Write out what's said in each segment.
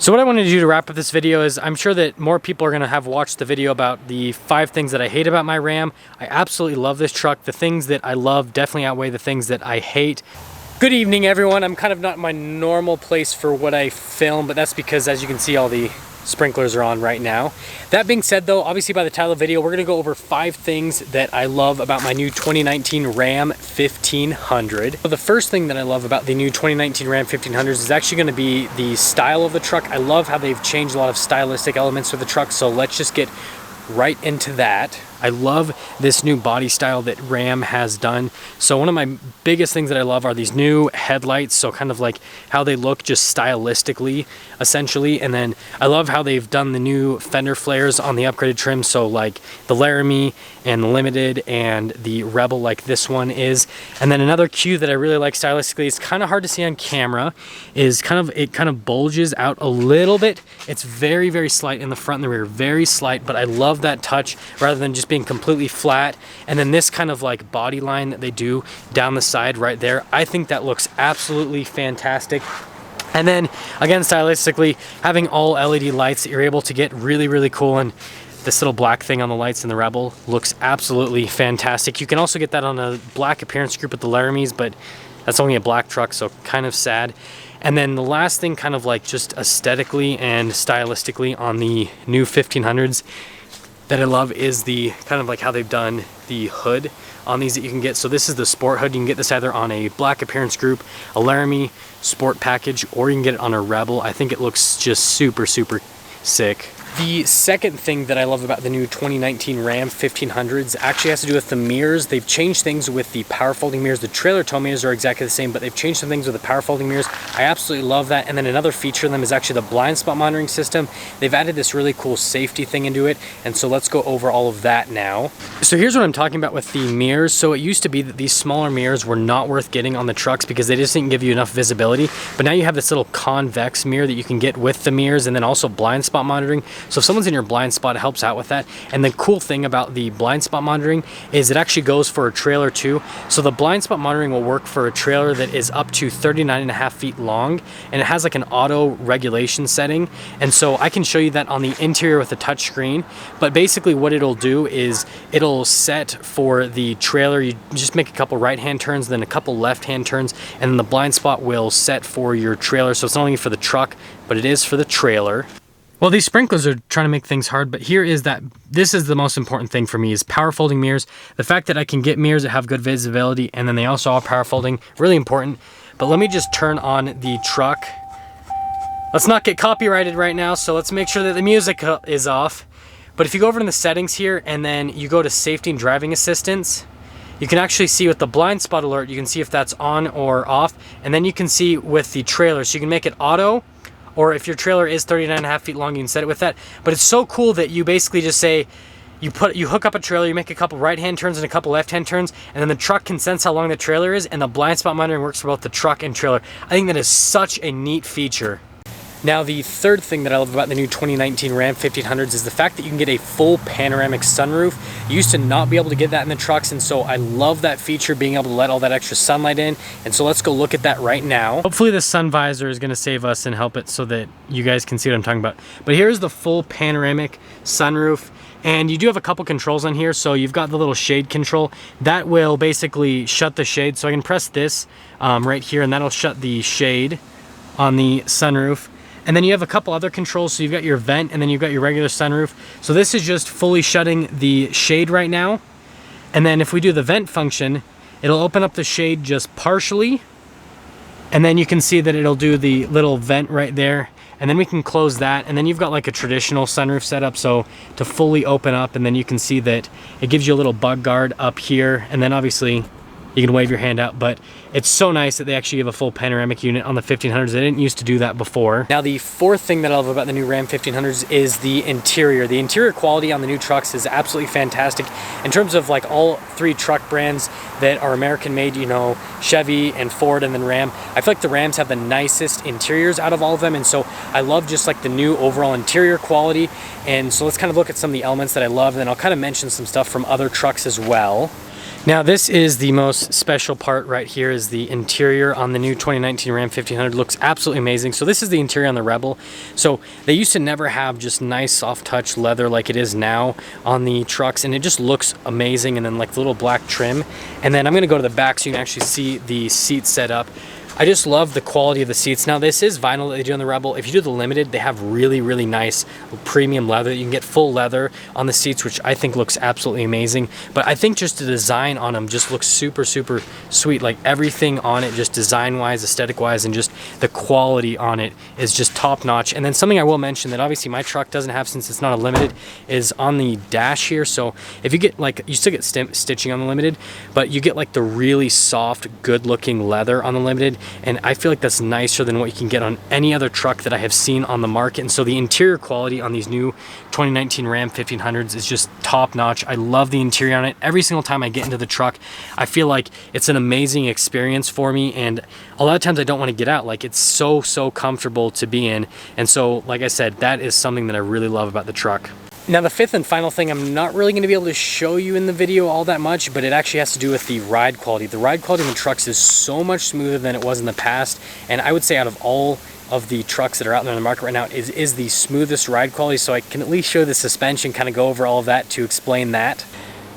So what I wanted to do to wrap up this video is I'm sure that more people are going to have watched the video about the 5 things that I hate about my Ram. I absolutely love this truck. The things that I love definitely outweigh the things that I hate. Good evening, everyone. I'm kind of not in my normal place for what I film, but that's because, as you can see, all the sprinklers are on right now. That being said, though, obviously by the title of the video, we're going to go over 5 things that I love about my new 2019 Ram 1500. So the first thing that I love about the new 2019 Ram 1500s is actually going to be the style of the truck. I love how they've changed a lot of stylistic elements with the truck, so let's just get right into that. I love this new body style that Ram has done. So one of my biggest things that I love are these new headlights. So kind of like how they look just stylistically, essentially. And then I love how they've done the new fender flares on the upgraded trim. So like the Laramie and the Limited and the Rebel, like this one is. And then another cue that I really like stylistically, it's kind of hard to see on camera, is it kind of bulges out a little bit. It's very, very slight in the front and the rear, very slight, but I love that touch rather than just being completely flat. And then this kind of like body line that they do down the side right there, I think that looks absolutely fantastic. And then again, stylistically, having all LED lights that you're able to get really, really cool. And this little black thing on the lights in the Rebel looks absolutely fantastic. You can also get that on a black appearance group with the Laramies, but that's only a black truck, so kind of sad. And then the last thing, kind of like just aesthetically and stylistically on the new 1500s that I love, is the kind of like how they've done the hood on these that you can get. So this is the sport hood. You can get this either on a black appearance group, a Laramie sport package, or you can get it on a Rebel. I think it looks just super, super sick. The second thing that I love about the new 2019 Ram 1500s actually has to do with the mirrors. They've changed things with the power folding mirrors. The trailer tow mirrors are exactly the same, but they've changed some things with the power folding mirrors. I absolutely love that. And then another feature of them is actually the blind spot monitoring system. They've added this really cool safety thing into it, and so let's go over all of that now. So here's what I'm talking about with the mirrors. So it used to be that these smaller mirrors were not worth getting on the trucks because they just didn't give you enough visibility, but now you have this little convex mirror that you can get with the mirrors, and then also blind spot monitoring. So if someone's in your blind spot, it helps out with that. And the cool thing about the blind spot monitoring is it actually goes for a trailer too. So the blind spot monitoring will work for a trailer that is up to 39.5 feet long, and it has like an auto regulation setting. And so I can show you that on the interior with a touch screen, but basically what it'll do is it'll set for the trailer. You just make a couple right-hand turns, then a couple left-hand turns, and then the blind spot will set for your trailer. So it's not only for the truck, but it is for the trailer. Well, these sprinklers are trying to make things hard, but this is the most important thing for me, is power folding mirrors. The fact that I can get mirrors that have good visibility, and then they also are power folding, really important. But let me just turn on the truck. Let's not get copyrighted right now, so let's make sure that the music is off. But if you go over to the settings here, and then you go to safety and driving assistance, you can actually see with the blind spot alert, you can see if that's on or off, and then you can see with the trailer, so you can make it auto, or if your trailer is 39.5 feet long, you can set it with that. But it's so cool that you basically just say, you hook up a trailer, you make a couple right-hand turns and a couple left-hand turns, and then the truck can sense how long the trailer is, and the blind spot monitoring works for both the truck and trailer. I think that is such a neat feature. Now, the third thing that I love about the new 2019 Ram 1500s is the fact that you can get a full panoramic sunroof. You used to not be able to get that in the trucks, and so I love that feature, being able to let all that extra sunlight in. And so let's go look at that right now. Hopefully the sun visor is going to save us and help it so that you guys can see what I'm talking about. But here's the full panoramic sunroof. And you do have a couple controls on here. So you've got the little shade control that will basically shut the shade. So I can press this right here, and that'll shut the shade on the sunroof. And then you have a couple other controls. So you've got your vent, and then you've got your regular sunroof. So this is just fully shutting the shade right now. And then if we do the vent function, it'll open up the shade just partially. And then you can see that it'll do the little vent right there. And then we can close that. And then you've got like a traditional sunroof setup. So to fully open up, and then you can see that it gives you a little bug guard up here. And then obviously you can wave your hand out, but it's so nice that they actually have a full panoramic unit on the 1500s. They didn't used to do that before. Now, the fourth thing that I love about the new Ram 1500s is the interior. The interior quality on the new trucks is absolutely fantastic. In terms of like all 3 truck brands that are American made, you know, Chevy and Ford and then Ram, I feel like the Rams have the nicest interiors out of all of them. And so I love just like the new overall interior quality. And so let's kind of look at some of the elements that I love, and then I'll kind of mention some stuff from other trucks as well. Now this is the most special part right here, is the interior on the new 2019 Ram 1500. Looks absolutely amazing. So this is the interior on the Rebel. So they used to never have just nice soft touch leather like it is now on the trucks, and it just looks amazing. And then like the little black trim. And then I'm gonna go to the back so you can actually see the seat set up. I just love the quality of the seats. Now this is vinyl that they do on the Rebel. If you do the Limited, they have really, really nice premium leather. You can get full leather on the seats, which I think looks absolutely amazing. But I think just the design on them just looks super, super sweet. Like everything on it, just design-wise, aesthetic-wise, and just the quality on it is just top-notch. And then something I will mention that obviously my truck doesn't have, since it's not a Limited, is on the dash here. So if you get like, you still get stitching on the Limited, but you get like the really soft, good-looking leather on the Limited. And I feel like that's nicer than what you can get on any other truck that I have seen on the market. And so the interior quality on these new 2019 Ram 1500s is just top notch. I love the interior on it. Every single time I get into the truck, I feel like it's an amazing experience for me. And a lot of times I don't want to get out. Like it's so comfortable to be in. And so, like I said, that is something that I really love about the truck. Now the fifth and final thing, I'm not really going to be able to show you in the video all that much, but it actually has to do with the ride quality. The ride quality in the trucks is so much smoother than it was in the past, and I would say out of all of the trucks that are out there in the market right now, is the smoothest ride quality. So I can at least show the suspension, kind of go over all of that to explain that.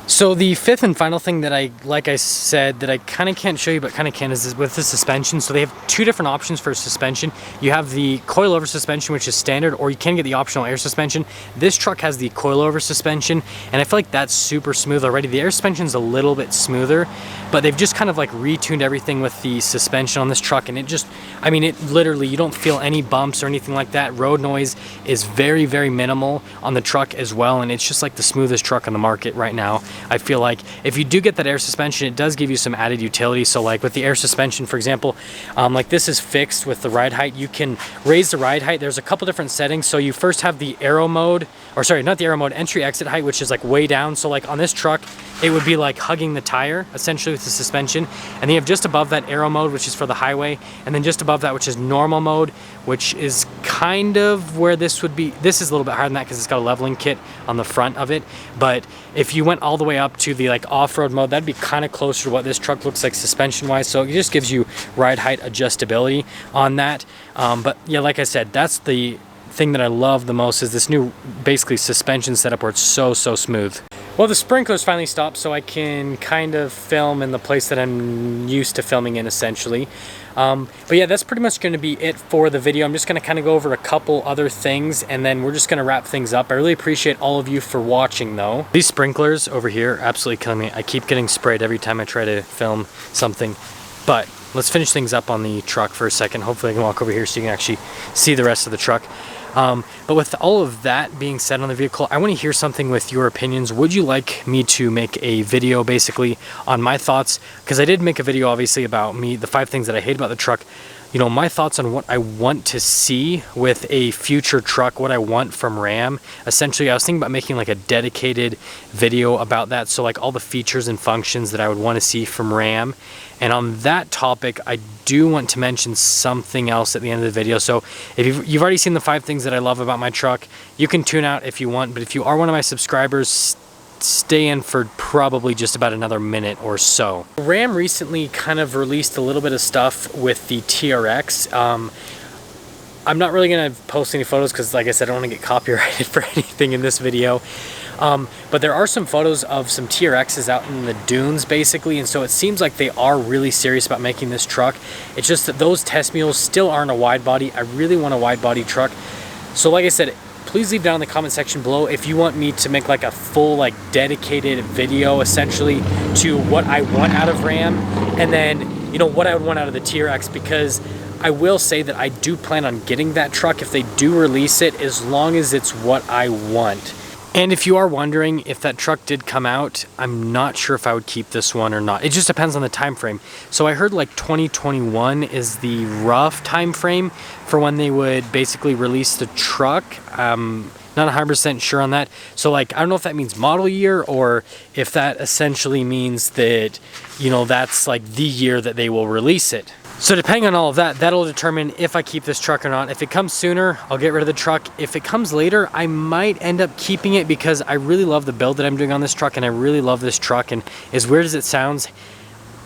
So the fifth and final thing that like I said, that I kind of can't show you but kind of can, is with the suspension. So they have two different options for suspension. You have the coilover suspension, which is standard, or you can get the optional air suspension. This truck has the coilover suspension, and I feel like that's super smooth already. The air suspension is a little bit smoother, but they've just kind of like retuned everything with the suspension on this truck, and it just, I mean, it literally, you don't feel any bumps or anything like that. Road noise is very, very minimal on the truck as well, and it's just like the smoothest truck on the market right now. I feel like if you do get that air suspension, it does give you some added utility. So like with the air suspension, for example, like this is fixed with the ride height. You can raise the ride height. There's a couple different settings. So you first have the aero mode, or sorry, not the aero mode, entry exit height, which is like way down. So like on this truck, it would be like hugging the tire essentially with the suspension. And then you have just above that aero mode, which is for the highway. And then just above that, which is normal mode, which is kind of where this would be. This is a little bit higher than that because it's got a leveling kit on the front of it. But if you went all the way up to the like off-road mode, that'd be kind of closer to what this truck looks like suspension wise. So it just gives you ride height adjustability on that. But yeah, like I said, that's the thing that I love the most, is this new basically suspension setup where it's so smooth. Well, the sprinklers finally stopped, so I can kind of film in the place that I'm used to filming in, essentially. But yeah, that's pretty much going to be it for the video. I'm just going to kind of go over a couple other things, and then we're just going to wrap things up. I really appreciate all of you for watching, though. These sprinklers over here are absolutely killing me. I keep getting sprayed every time I try to film something. But let's finish things up on the truck for a second. Hopefully I can walk over here so you can actually see the rest of the truck. But with all of that being said on the vehicle, I want to hear something with your opinions. Would you like me to make a video basically on my thoughts? Because I did make a video obviously about me, the 5 things that I hate about the truck. You know, my thoughts on what I want to see with a future truck, what I want from Ram. Essentially, I was thinking about making like a dedicated video about that. So like all the features and functions that I would want to see from Ram. And on that topic, I do want to mention something else at the end of the video. So if you've already seen the 5 things that I love about my truck, you can tune out if you want. But if you are one of my subscribers, stay in for probably just about another minute or so. Ram recently kind of released a little bit of stuff with the TRX. I'm not really going to post any photos because, like I said, I don't want to get copyrighted for anything in this video. But there are some photos of some TRXs out in the dunes basically, and so it seems like they are really serious about making this truck. It's just that those test mules still aren't a wide body. I really want a wide body truck. So like I said, please leave down in the comment section below if you want me to make like a full like dedicated video essentially to what I want out of Ram, and then, you know, what I would want out of the TRX, because I will say that I do plan on getting that truck if they do release it, as long as it's what I want. And if you are wondering, if that truck did come out, I'm not sure if I would keep this one or not. It just depends on the time frame. So I heard like 2021 is the rough time frame for when they would basically release the truck. Not 100% sure on that. So like, I don't know if that means model year, or if that essentially means that, you know, that's like the year that they will release it. So depending on all of that, that'll determine if I keep this truck or not. If it comes sooner, I'll get rid of the truck. If it comes later, I might end up keeping it because I really love the build that I'm doing on this truck, and I really love this truck. And as weird as it sounds,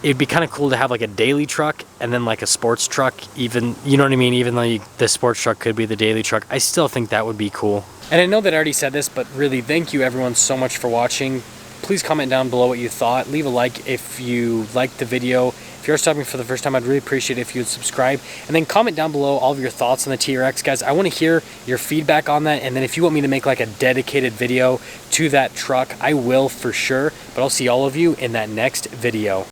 it'd be kind of cool to have like a daily truck and then like a sports truck, even, you know what I mean? Even though the sports truck could be the daily truck, I still think that would be cool. And I know that I already said this, but really thank you everyone so much for watching. Please comment down below what you thought. Leave a like if you liked the video. If you're stopping for the first time, I'd really appreciate it if you would subscribe. And then comment down below all of your thoughts on the TRX, guys. I want to hear your feedback on that. And then if you want me to make like a dedicated video to that truck, I will for sure. But I'll see all of you in that next video.